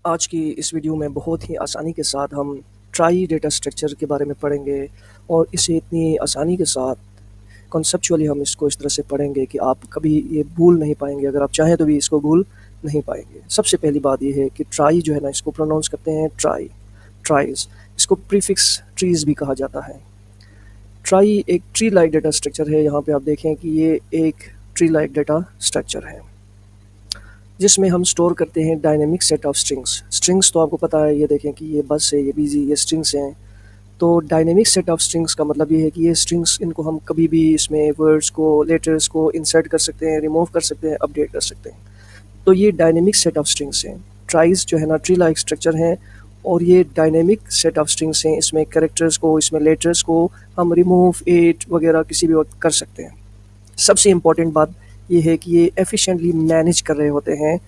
आज की इस वीडियो में बहुत ही आसानी के साथ हम ट्राई डेटा स्ट्रक्चर के बारे में पढ़ेंगे और इसे इतनी आसानी के साथ कॉन्सेप्चुअली हम इसको इस तरह से पढ़ेंगे कि आप कभी ये भूल नहीं पाएंगे। अगर आप चाहें तो भी इसको भूल नहीं पाएंगे। सबसे पहली बात ये है कि ट्राई जो है ना, इसको प्रोनाउंस करते हैं ट्राई, ट्राइज। इसको प्रीफिक्स ट्रीज भी कहा जाता है। ट्राई एक ट्री लाइक डेटा स्ट्रक्चर है। यहाँ पे आप देखें कि ये एक ट्री लाइक डेटा स्ट्रक्चर है जिसमें हम स्टोर करते हैं dynamic set of strings. Strings तो आपको पता है, ये देखें कि ये बस है, ये बिजी, ये स्ट्रिंग्स हैं। तो डायनेमिक सेट ऑफ स्ट्रिंग्स का मतलब ये है कि ये स्ट्रिंग्स, इनको हम कभी भी इसमें वर्ड्स को, लेटर्स को इंसर्ट कर सकते हैं, रिमूव कर सकते हैं, अपडेट कर सकते हैं। तो ये डायनेमिक सेट ऑफ स्ट्रिंग्स हैं। ट्राइज जो है ना, ट्री लाइक स्ट्रक्चर हैं और ये डायनेमिक सेट ऑफ स्ट्रिंग्स हैं। इसमें कैरेक्टर्स को, इसमें लेटर्स को हम रिमूव, एड वगैरह किसी भी वक्त कर सकते हैं। सबसे इम्पॉर्टेंट बात ये है कि ये एफिशिएंटली मैनेज कर रहे होते हैं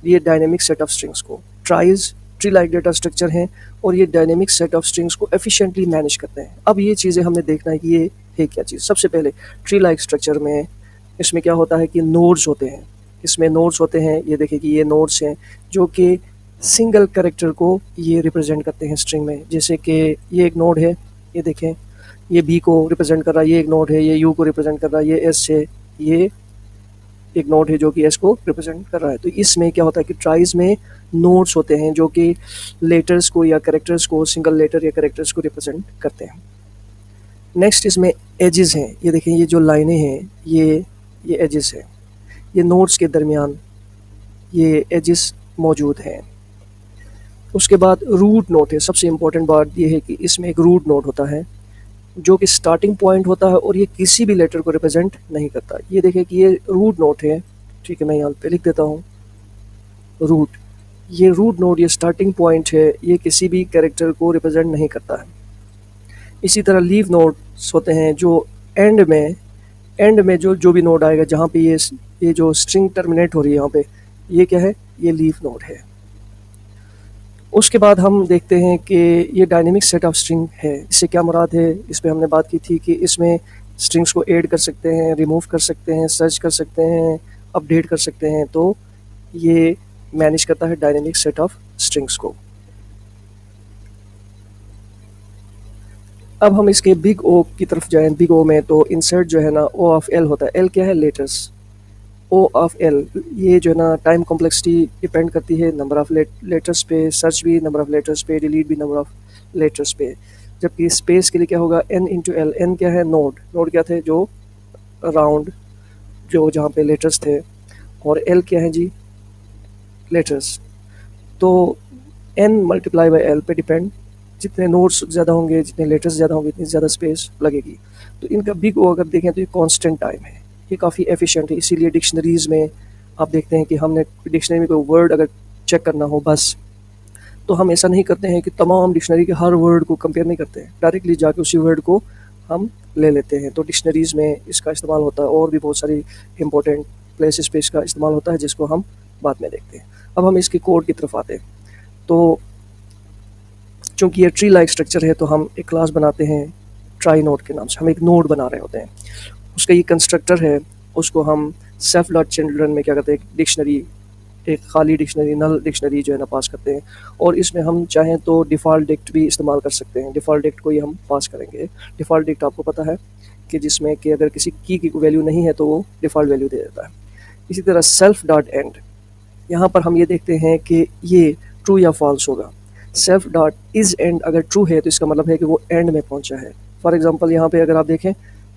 ये डायनेमिक सेट ऑफ स्ट्रिंग्स को। Tries tree like data structure हैं और ये डायनेमिक सेट ऑफ स्ट्रिंग्स को एफिशिएंटली मैनेज करते हैं। अब ये चीज़ें हमने देखना है कि ये है क्या चीज़। सबसे पहले ट्री लाइक स्ट्रक्चर में इसमें क्या होता है कि नोड्स होते हैं। इसमें नोड्स होते हैं, ये देखें कि ये नोड्स हैं जो कि सिंगल कैरेक्टर को ये रिप्रेजेंट करते हैं स्ट्रिंग में। जैसे कि ये एक नोड है, ये देखें, ये बी को रिप्रेजेंट कर रहा है, ये एक नोड है, ये यू को रिप्रेजेंट कर रहा है, ये एस है, ये एक नोड है जो कि एस को रिप्रेजेंट कर रहा है। तो इसमें क्या होता है कि ट्राइज में नोड्स होते हैं जो कि लेटर्स को या कैरेक्टर्स को, सिंगल लेटर या कैरेक्टर्स को रिप्रेजेंट करते हैं। नेक्स्ट इसमें एजेस हैं। ये देखें, ये जो लाइनें हैं, ये एजेस हैं। ये नोड्स के दरमियान ये एजेस मौजूद हैं। उसके बाद रूट नोड है। सबसे इम्पोर्टेंट बात ये है कि इसमें एक रूट नोड होता है जो कि स्टार्टिंग पॉइंट होता है और ये किसी भी लेटर को रिप्रेजेंट नहीं करता। ये देखें कि ये रूट नोड है, ठीक है, मैं यहाँ पे लिख देता हूँ रूट। ये रूट नोड, ये स्टार्टिंग पॉइंट है, ये किसी भी कैरेक्टर को रिप्रेजेंट नहीं करता है। इसी तरह लीव नोड्स होते हैं जो एंड में जो भी नोड आएगा, जहाँ पे ये जो स्ट्रिंग टर्मिनेट हो रही है, यहाँ पे ये क्या है, ये लीव नोड है। उसके बाद हम देखते हैं कि ये डायनेमिक सेट ऑफ स्ट्रिंग है। इससे क्या मुराद है, इस पर हमने बात की थी कि इसमें स्ट्रिंग्स को ऐड कर सकते हैं, रिमूव कर सकते हैं, सर्च कर सकते हैं, अपडेट कर सकते हैं। तो ये मैनेज करता है डायनेमिक सेट ऑफ स्ट्रिंग्स को। अब हम इसके बिग ओ की तरफ जाएं। बिग ओ में तो इंसर्ट जो है ना, ओ ऑफ एल होता है। एल क्या है, लेटर्स। ओ ऑफ एल, ये जो है ना, टाइम कॉम्प्लेक्सिटी डिपेंड करती है नंबर ऑफ लेटर्स पे। सर्च भी नंबर ऑफ लेटर्स पे, डिलीट भी नंबर ऑफ लेटर्स पे। जबकि स्पेस के लिए क्या होगा, एन इंटू एल। एन क्या है, नोड। नोड क्या थे, जो राउंड, जो जहाँ पे लेटर्स थे। और एल क्या है जी, लेटर्स। तो एन मल्टीप्लाई बाई एल पे डिपेंड, जितने नोड्स ज़्यादा होंगे, जितने लेटर्स ज़्यादा होंगे, इतनी ज़्यादा स्पेस लगेगी। तो इनका बिग ओ अगर देखें तो ये कांस्टेंट टाइम है, ये काफ़ी एफिशिएंट है। इसीलिए डिक्शनरीज़ में आप देखते हैं कि हमने डिक्शनरी में कोई वर्ड अगर चेक करना हो बस, तो हम ऐसा नहीं करते हैं कि तमाम डिक्शनरी के हर वर्ड को कंपेयर नहीं करते हैं, डायरेक्टली जाके उसी वर्ड को हम ले लेते हैं। तो डिक्शनरीज़ में इसका इस्तेमाल होता है और भी बहुत सारी इंपॉर्टेंट प्लेसेस पे इसका इस्तेमाल होता है, जिसको हम बाद में देखते हैं। अब हम इसके कोड की तरफ आते हैं। तो चूँकि ये ट्री लाइक स्ट्रक्चर है, तो हम एक क्लास बनाते हैं ट्राई नोड के नाम से। हम एक नोड बना रहे होते हैं, उसका ये कंस्ट्रक्टर है, उसको हम सेल्फ डॉट चिल्ड्रन में क्या करते हैं, डिक्शनरी, एक खाली डिक्शनरी, नल डिक्शनरी जो है ना, पास करते हैं। और इसमें हम चाहें तो डिफ़ॉल्ट डिक्ट भी इस्तेमाल कर सकते हैं। डिफ़ॉल्ट डिक्ट को ही हम पास करेंगे। डिफ़ॉल्ट डिक्ट आपको पता है कि जिसमें कि अगर किसी की वैल्यू नहीं है तो वो डिफ़ॉल्ट वैल्यू दे देता है। इसी तरह सेल्फ डॉट एंड, यहाँ पर हम ये देखते हैं कि ये ट्रू या फॉल्स होगा। सेल्फ डॉट इज़ एंड अगर ट्रू है तो इसका मतलब है कि वो एंड में पहुँचा है। फॉर एग्ज़ाम्पल यहाँ पे अगर आप देखें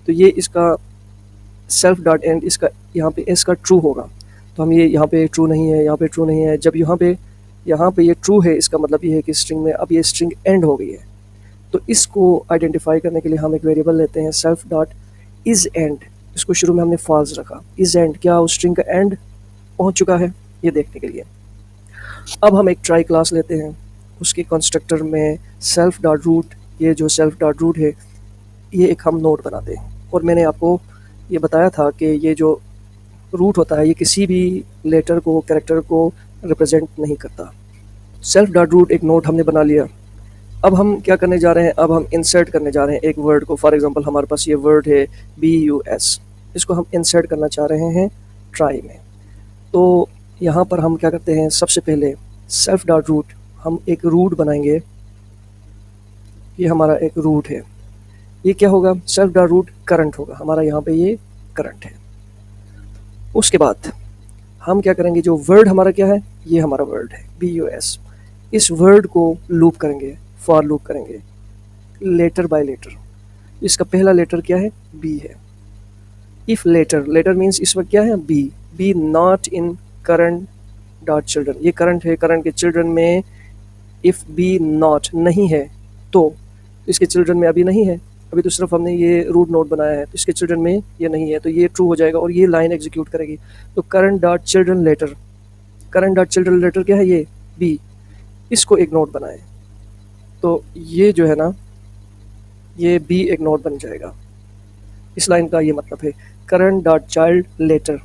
तो ये इसका सेल्फ डॉट एंड, इसका यहाँ पे एस का ट्रू होगा, तो हम ये यहाँ पे ट्रू नहीं है, यहाँ पे ट्रू नहीं है। जब यहाँ पे ये ट्रू है, इसका मतलब ये है कि स्ट्रिंग में अब ये स्ट्रिंग एंड हो गई है। तो इसको आइडेंटिफाई करने के लिए हम एक वेरिएबल लेते हैं सेल्फ डॉट इज़ एंड। इसको शुरू में हमने फॉल्स रखा। इज़ एंड, क्या उस स्ट्रिंग का एंड पहुँच चुका है, ये देखने के लिए। अब हम एक ट्राई क्लास लेते हैं, उसके कंस्ट्रक्टर में सेल्फ डॉट रूट, ये जो सेल्फ डॉट रूट है, ये एक हम नोड बनाते हैं। और मैंने आपको ये बताया था कि ये जो रूट होता है, ये किसी भी लेटर को, कैरेक्टर को रिप्रेजेंट नहीं करता। सेल्फ डॉट रूट एक नोड हमने बना लिया। अब हम क्या करने जा रहे हैं, अब हम इंसर्ट करने जा रहे हैं एक वर्ड को। फॉर एग्जांपल हमारे पास ये वर्ड है BUS, इसको हम इंसर्ट करना चाह रहे हैं ट्राई में। तो यहाँ पर हम क्या करते हैं, सबसे पहले सेल्फ डॉट रूट, हम एक रूट बनाएंगे, ये हमारा एक रूट है। ये क्या होगा, सेल्फ डॉट रूट करंट होगा हमारा, यहाँ पे ये करंट है। उसके बाद हम क्या करेंगे, जो वर्ड हमारा क्या है, ये हमारा वर्ड है BUS, इस वर्ड को लूप करेंगे, फॉर लूप करेंगे लेटर बाय लेटर। इसका पहला लेटर क्या है, B है। इफ लेटर, लेटर मीन्स इस वक्त क्या है, B not in current dot children, ये करंट है, करंट के चिल्ड्रन में इफ बी नॉट नहीं है तो इसके चिल्ड्रन में अभी नहीं है, अभी तो सिर्फ हमने ये रूट नोड बनाया है, तो इसके चिल्ड्रन में ये नहीं है, तो ये ट्रू हो जाएगा और ये लाइन एग्जीक्यूट करेगी। तो current dot children letter, current dot children letter क्या है, ये बी, इसको एक नोड बनाए, तो ये जो है ना, ये बी एक नोड बन जाएगा। इस लाइन का ये मतलब है, current dot child letter,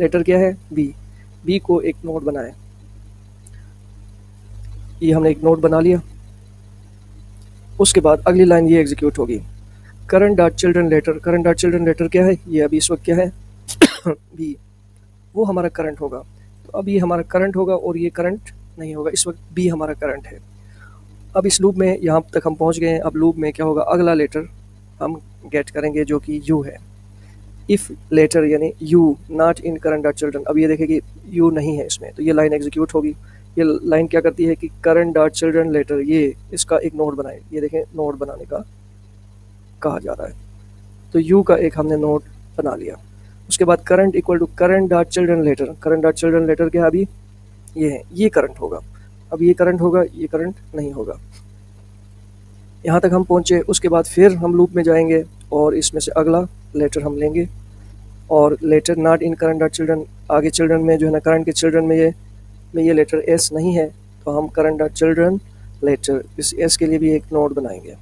letter क्या है, बी को एक नोड बनाए, ये हमने एक नोड बना लिया। उसके बाद अगली लाइन ये एग्जीक्यूट होगी, current dot children letter, current dot children letter क्या है, ये अभी इस वक्त क्या है बी, वो हमारा करंट होगा, तो अब ये हमारा करंट होगा और ये करंट नहीं होगा, इस वक्त बी हमारा करंट है। अब इस लूप में यहाँ तक हम पहुँच गए हैं, अब लूप में क्या होगा, अगला लेटर हम गेट करेंगे जो कि यू है। इफ़ लेटर यानी you not in current dot children, अब ये देखें कि यू नहीं है इसमें, तो ये लाइन एग्जीक्यूट होगी। ये लाइन क्या करती है कि करंट डॉट चिल्ड्रन लेटर, ये इसका एक नोड बनाए, ये देखें नोड बनाने का कहा जा रहा है, तो यू का एक हमने नोड बना लिया। उसके बाद current equal to current dot children letter, current dot children letter क्या है, अभी ये है, ये करंट होगा, अब ये करंट होगा, ये करंट नहीं होगा। यहाँ तक हम पहुँचे, उसके बाद फिर हम लूप में जाएंगे और इसमें से अगला लेटर हम लेंगे, और letter not in current dot children, आगे चिल्ड्रन में जो है ना, करंट के चिल्ड्रन में ये लेटर एस नहीं है, तो हम करंट डॉट चिल्ड्रन लेटर, इस एस के लिए भी एक नोड बनाएंगे,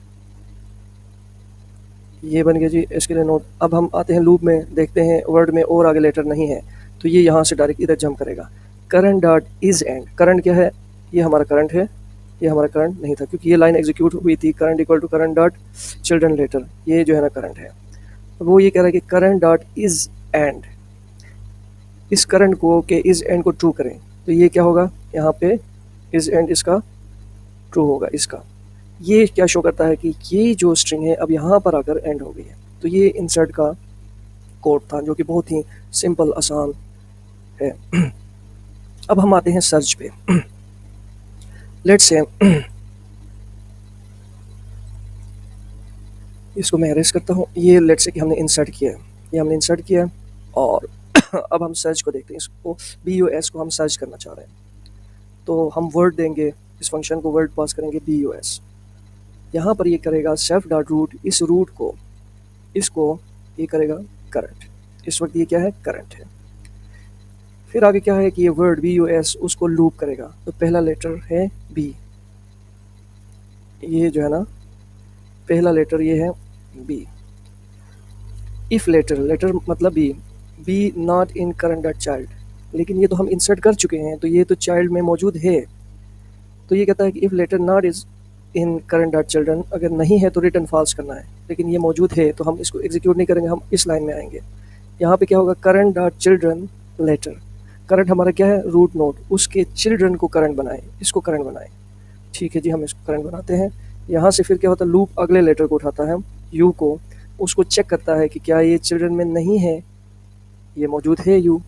ये बन गया जी एस के लिए नोड। अब हम आते हैं लूप में, देखते हैं वर्ड में और आगे लेटर नहीं है, तो ये यहाँ से डायरेक्ट इधर जंप करेगा। Current dot is and, current क्या है, ये हमारा करंट है, ये हमारा करंट नहीं था क्योंकि ये लाइन एग्जीक्यूट हुई थी, current equal to current dot children letter, ये जो है ना करंट है। वो ये कह रहा है कि करंट डॉट इज एंड, इस करंट को के इज एंड को ट्रू करें, तो ये क्या होगा, यहाँ पे इज एंड इसका ट्रू होगा इसका। ये क्या शो करता है कि ये जो स्ट्रिंग है अब यहाँ पर आकर एंड हो गई है, तो ये इंसर्ट का कोड था जो कि बहुत ही सिंपल आसान है। अब हम आते हैं सर्च पे। लेट्स से इसको मैं अरेस्ट करता हूँ, ये लेट्स से कि हमने इंसर्ट किया है, ये हमने इंसर्ट किया और अब हम सर्च को देखते हैं, इसको BUS को हम सर्च करना चाह रहे हैं, तो हम वर्ड देंगे, इस फंक्शन को वर्ड पास करेंगे BUS, यहाँ पर ये करेगा सेल्फ डॉट रूट, इस रूट को इसको ये करेगा करंट, इस वक्त ये क्या है, करंट है। फिर आगे क्या है कि ये वर्ड BUS उसको लूप करेगा, तो पहला लेटर है B, ये जो है ना पहला लेटर ये है B। इफ लेटर, लेटर मतलब B not in current dot child, लेकिन ये तो हम इंसर्ट कर चुके हैं, तो ये तो चाइल्ड में मौजूद है, तो ये कहता है कि if letter not is in current dot children, अगर नहीं है तो रिटर्न फॉल्स करना है, लेकिन ये मौजूद है तो हम इसको एग्जीक्यूट नहीं करेंगे, हम इस लाइन में आएंगे। यहाँ पे क्या होगा, current dot children letter, current हमारा क्या है, रूट नोड, उसके चिल्ड्रन को करंट बनाए, इसको करंट बनाए, ठीक है जी, हम इसको करंट बनाते हैं। यहाँ से फिर क्या होता है, लूप अगले लेटर को उठाता है, यू को, उसको चेक करता है कि क्या ये चिल्ड्रन में नहीं है, ये मौजूद है यू,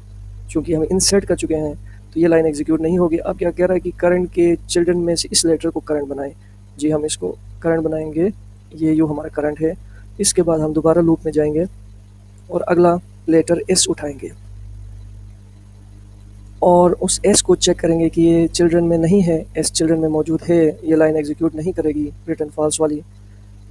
चूँकि हम इंसर्ट कर चुके हैं तो ये लाइन एग्जीक्यूट नहीं होगी। अब क्या कह रहा है कि करंट के चिल्ड्रन में से इस लेटर को करंट बनाए, जी हम इसको करंट बनाएंगे, ये यू हमारा करंट है। इसके बाद हम दोबारा लूप में जाएंगे और अगला लेटर एस उठाएंगे और उस एस को चेक करेंगे कि ये चिल्ड्रन में नहीं है, एस चिल्ड्रन में मौजूद है, ये लाइन एग्जीक्यूट नहीं करेगी रिटर्न फॉल्स वाली,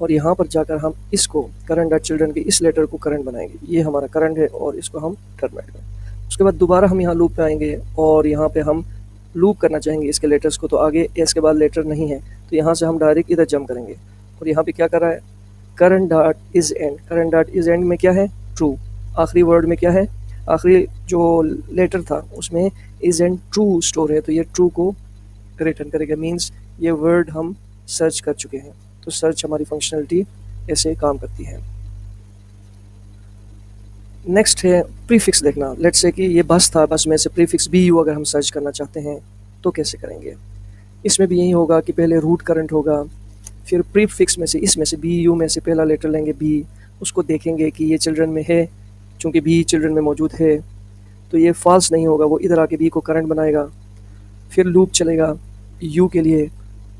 और यहाँ पर जाकर हम इसको करंट डॉट चिल्ड्रन के इस लेटर को करंट बनाएंगे, ये हमारा करंट है और इसको हम टर्मिनेट करें। उसके बाद दोबारा हम यहाँ लूप पे आएंगे और यहाँ पे हम लूप करना चाहेंगे इसके लेटर्स को, तो आगे एस के बाद लेटर नहीं है, तो यहाँ से हम डायरेक्ट इधर जंप करेंगे और यहाँ पे क्या कर रहा है, current dot is and, current dot is and में क्या है, ट्रू, आखिरी वर्ड में क्या है, आखिरी जो लेटर था उसमें इज एंड ट्रू स्टोर है, तो ये ट्रू को रिटर्न करेगा, मीन्स ये वर्ड हम सर्च कर चुके हैं। तो सर्च हमारी फंक्शनलिटी ऐसे काम करती है। नेक्स्ट है प्रीफिक्स देखना। लेट्स से कि ये बस था, बस में से प्रीफिक्स BU अगर हम सर्च करना चाहते हैं तो कैसे करेंगे? इसमें भी यही होगा कि पहले रूट करंट होगा, फिर प्रीफिक्स में से इसमें से बी यू में से पहला लेटर लेंगे बी, उसको देखेंगे कि ये चिल्ड्रन में है, चूँकि बी चिल्ड्रन में मौजूद है तो ये फॉल्स नहीं होगा, वो इधर आके बी को करंट बनाएगा। फिर लूप चलेगा यू के लिए,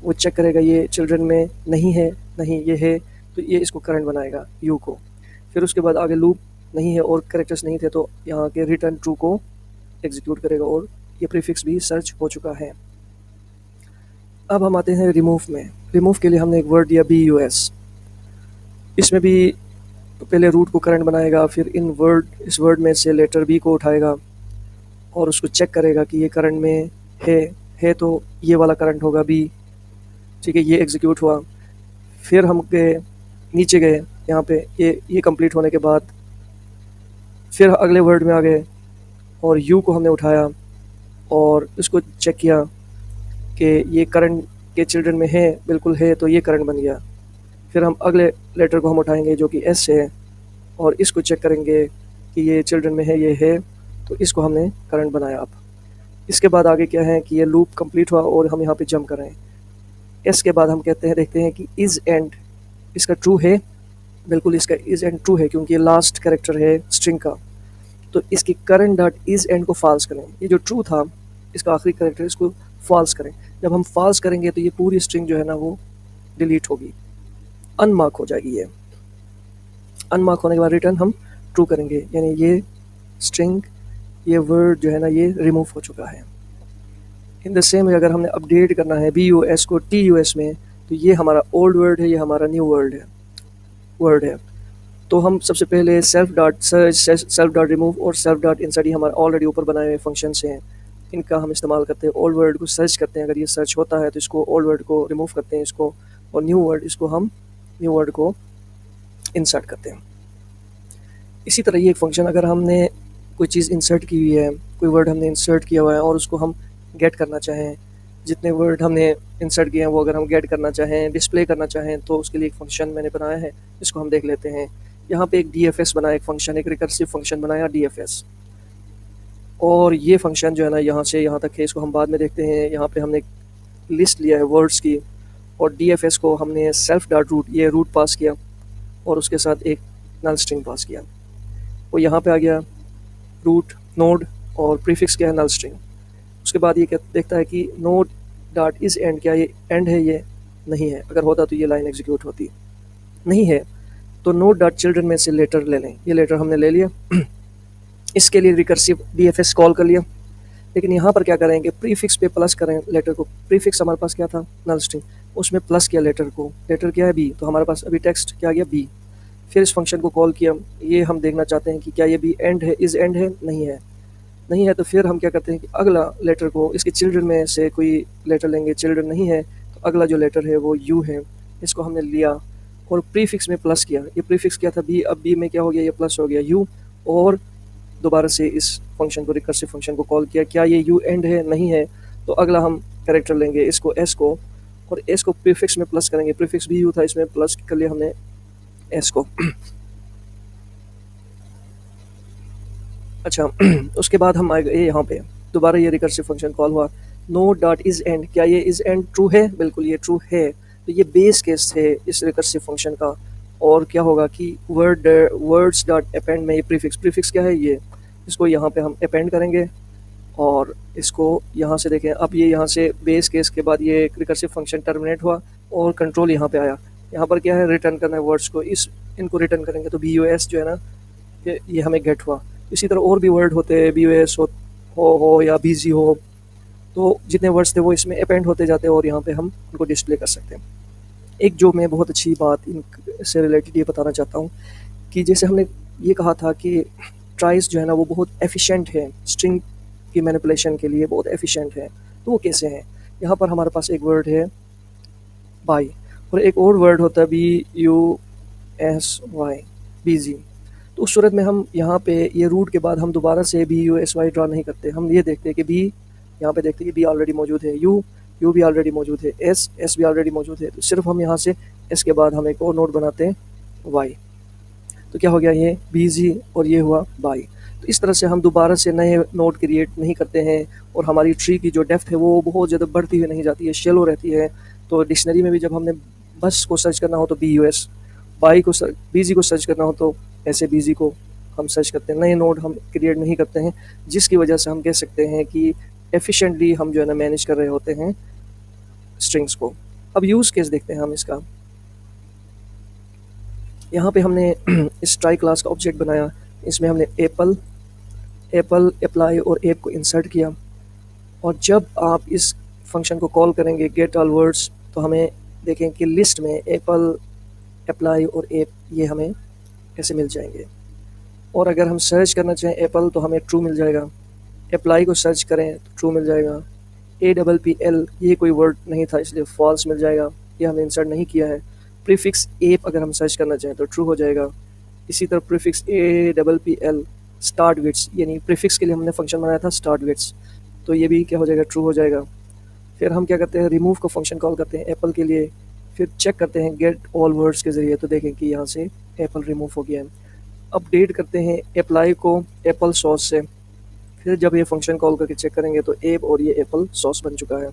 वो चेक करेगा ये चिल्ड्रन में नहीं है, नहीं ये है, तो ये इसको करंट बनाएगा यू को। फिर उसके बाद आगे लूप नहीं है और कैरेक्टर्स नहीं थे तो यहाँ के रिटर्न ट्रू को एग्जीक्यूट करेगा और ये प्रीफिक्स भी सर्च हो चुका है। अब हम आते हैं रिमूव में। रिमूव के लिए हमने एक वर्ड दिया बी यू एस। इसमें भी पहले रूट को करंट बनाएगा, फिर इस वर्ड में से लेटर बी को उठाएगा और उसको चेक करेगा कि ये करंट में है तो ये वाला करंट होगा बी, ठीक है, ये एग्जीक्यूट हुआ। फिर हम गए नीचे गए, यहाँ पे ये कंप्लीट होने के बाद फिर अगले वर्ड में आ गए और यू को हमने उठाया और इसको चेक किया कि ये करंट के चिल्ड्रन में है, बिल्कुल है, तो ये करंट बन गया। फिर हम अगले लेटर को हम उठाएंगे जो कि एस है और इसको चेक करेंगे कि ये चिल्ड्रन में है, ये है, तो इसको हमने करंट बनाया। अब इसके बाद आगे क्या है कि ये लूप कंप्लीट हुआ और हम यहाँ पे जंप कर रहे हैं। एस के बाद हम देखते हैं कि इज़ एंड इसका ट्रू है, बिल्कुल इसका इज़ एंड ट्रू है क्योंकि ये लास्ट कैरेक्टर है स्ट्रिंग का, तो इसकी करंट डॉट इज़ एंड को फॉल्स करें। ये जो ट्रू था इसका आखिरी कैरेक्टर, इसको फॉल्स करें। जब हम फॉल्स करेंगे तो ये पूरी स्ट्रिंग जो है ना वो डिलीट होगी, अनमार्क हो जाएगी। ये अनमार्क होने के बाद रिटर्न हम ट्रू करेंगे, यानी ये स्ट्रिंग, ये वर्ड जो है ना ये रिमूव हो चुका है। इन द सेम वे अगर हमने अपडेट करना है बी यू एस को टी यू एस में, तो ये हमारा ओल्ड वर्ड है, ये हमारा न्यू वर्ड है। तो हम सबसे पहले self dot search, self dot remove और सेल्फ डॉट इंसर्ट, ये हमारे ऑलरेडी ऊपर बनाए हुए फंक्शंस हैं, इनका हम इस्तेमाल करते हैं। ओल्ड वर्ड को सर्च करते हैं, अगर ये सर्च होता है तो इसको ओल्ड वर्ड को रिमूव करते हैं इसको, और न्यू वर्ड को इंसर्ट करते हैं। इसी तरह ये एक फंक्शन, अगर हमने कोई चीज़ इंसर्ट की हुई है, कोई वर्ड हमने इंसर्ट किया हुआ है और उसको हम गेट करना चाहें, जितने वर्ड हमने इंसर्ट किए हैं वो अगर हम गेट करना चाहें, डिस्प्ले करना चाहें, तो उसके लिए एक फ़ंक्शन मैंने बनाया है, इसको हम देख लेते हैं। यहाँ पे एक DFS बनाया, एक फ़ंक्शन, एक रिकर्सिव फंक्शन बनाया DFS, और ये फंक्शन जो है ना यहाँ से यहाँ तक है, इसको हम बाद में देखते हैं। यहाँ पे हमने लिस्ट लिया है वर्ड्स की और DFS को हमने सेल्फ डॉट रूट, ये रूट पास किया और उसके साथ एक नल स्ट्रिंग पास किया, वो यहाँ पे आ गया रूट नोड और प्रीफिक्स क्या है नल स्ट्रिंग। उसके बाद ये देखता है कि नोड डॉट इज एंड, क्या ये एंड है, ये नहीं है, अगर होता तो ये लाइन एग्जीक्यूट होती, नहीं है तो नोड डॉट चिल्ड्रन में से लेटर ले लें। ये लेटर हमने ले लिया, इसके लिए रिकर्सिव DFS कॉल कर लिया, लेकिन यहाँ पर क्या करेंगे, प्रीफिक्स पे प्लस करें लेटर को। प्रीफिक्स हमारे पास क्या था नल स्ट्रिंग, उसमें प्लस किया लेटर को, लेटर क्या है बी, तो हमारे पास अभी टेक्स्ट क्या आ गया बी। फिर इस फंक्शन को कॉल किया, ये हम देखना चाहते हैं कि क्या ये बी एंड है, इज एंड है, नहीं है तो फिर हम क्या करते हैं कि अगला लेटर को, इसके चिल्ड्रन में से कोई लेटर लेंगे, चिल्ड्रन नहीं है तो अगला जो लेटर है वो यू है, इसको हमने लिया और प्रीफिक्स में प्लस किया। ये प्रीफिक्स क्या था बी, अब बी में क्या हो गया, ये प्लस हो गया यू, और दोबारा से इस फंक्शन को, रिकर्सिव फंक्शन को कॉल किया, क्या ये यू एंड है, नहीं है तो अगला हम कैरेक्टर लेंगे इसको एस को, और एस को प्रीफिक्स में प्लस करेंगे। प्रीफिक्स भी यू था, इसमें प्लस कर लिया हमने एस को। अच्छा, उसके बाद हम आए यहाँ पे, दोबारा ये रिकर्सिव फंक्शन कॉल हुआ, नो डॉट इज एंड, क्या ये इज एंड ट्रू है, बिल्कुल ये ट्रू है, तो ये बेस केस है इस रिकर्सिव फंक्शन का। और क्या होगा कि वर्ड्स डॉट अपेंड में ये प्रीफिक्स क्या है, ये इसको यहाँ पे हम अपेंड करेंगे और इसको यहाँ से देखें, अब ये यहाँ से बेस केस के बाद ये रिकर्सिव फंक्शन टर्मिनेट हुआ और कंट्रोल यहाँ पे आया। यहाँ पर क्या है, रिटर्न करना है वर्ड्स को, इनको रिटर्न करेंगे तो BUS जो है ना ये हमें गेट हुआ। इसी तरह और भी वर्ड होते हैं, BUS हो या BG हो, तो जितने वर्ड्स थे वो इसमें अपेंड होते जाते हैं और यहाँ पे हम उनको डिस्प्ले कर सकते हैं। एक जो मैं बहुत अच्छी बात इनसे रिलेटेड ये बताना चाहता हूँ कि जैसे हमने ये कहा था कि ट्राइस जो है ना वो बहुत एफिशिएंट है, स्ट्रिंग की मैनिपुलेशन के लिए बहुत एफिशिएंट है, तो वो कैसे हैं। यहाँ पर हमारे पास एक वर्ड है बाई और एक और वर्ड होता है BUSY, BG। तो उस सूरत में हम यहाँ पे ये रूट के बाद हम दोबारा से BUSY ड्रा नहीं करते, हम ये देखते हैं कि बी, यहाँ पे देखते हैं कि बी ऑलरेडी मौजूद है, यू भी ऑलरेडी मौजूद है, एस भी ऑलरेडी मौजूद है, तो सिर्फ हम यहाँ से एस के बाद हम एक और नोड बनाते हैं वाई। तो क्या हो गया, ये BG और ये हुआ बाई। तो इस तरह से हम दोबारा से नए नोड क्रिएट नहीं करते हैं और हमारी ट्री की जो डेप्थ है वो बहुत ज़्यादा बढ़ती हुई नहीं जाती है, शैलो रहती है। तो डिक्शनरी में भी जब हमने बस को सर्च करना हो तो BUS, BG को सर्च करना हो तो ऐसे BG को हम सर्च करते हैं। नए नोड हम क्रिएट नहीं करते हैं, जिसकी वजह से हम कह सकते हैं कि एफिशिएंटली हम जो है ना मैनेज कर रहे होते हैं स्ट्रिंग्स को। अब यूज़ केस देखते हैं हम इसका। यहाँ पे हमने इस ट्राई क्लास का ऑब्जेक्ट बनाया, इसमें हमने एप्पल, अप्लाई और एप को इंसर्ट किया। और जब आप इस फंक्शन को कॉल करेंगे गेट ऑल वर्ड्स, तो हमें देखें कि लिस्ट में एप्पल, अप्लाई और एप ये हमें ऐसे मिल जाएंगे। और अगर हम सर्च करना चाहें एप्पल तो हमें ट्रू मिल जाएगा, अप्लाई को सर्च करें तो ट्रू मिल जाएगा, APPL ये कोई वर्ड नहीं था इसलिए फॉल्स मिल जाएगा, ये हमने इंसर्ट नहीं किया है। प्रीफिक्स एप अगर हम सर्च करना चाहें तो ट्रू हो जाएगा। इसी तरह प्रीफिक्स APPL स्टार्ट विड्स, यानी प्रीफिक्स के लिए हमने फंक्शन बनाया था स्टार्ट विड्स, तो ये भी क्या हो जाएगा, ट्रू हो जाएगा। फिर हम क्या करते हैं, रिमूव का फंक्शन कॉल करते हैं एप्पल के लिए, फिर चेक करते हैं गेट ऑल वर्ड्स के ज़रिए, तो देखें कि यहाँ से एप्पल रिमूव हो गया है। अपडेट करते हैं अप्लाई को एप्पल सॉस से, फिर जब ये फंक्शन कॉल करके चेक करेंगे तो एप और ये एप्पल सॉस बन चुका है।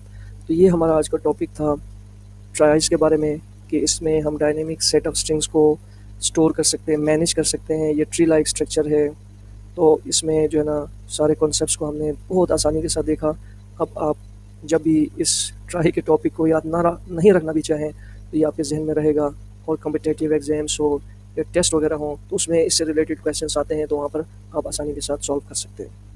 तो ये हमारा आज का टॉपिक था ट्राइज के बारे में, कि इसमें हम डायनेमिक सेट ऑफ स्ट्रिंग्स को स्टोर कर सकते हैं, मैनेज कर सकते हैं। ये ट्री लाइक स्ट्रक्चर है, तो इसमें जो है ना सारे कॉन्सेप्ट्स को हमने बहुत आसानी के साथ देखा। अब आप जब भी इस ट्राई के टॉपिक को याद नहीं रखना भी चाहें तो ये आपके जहन में रहेगा, और कम्पिटिटिव एग्जाम्स हो या टेस्ट वगैरह हो तो उसमें इससे रिलेटेड क्वेश्चंस आते हैं, तो वहाँ पर आप आसानी के साथ सॉल्व कर सकते हैं।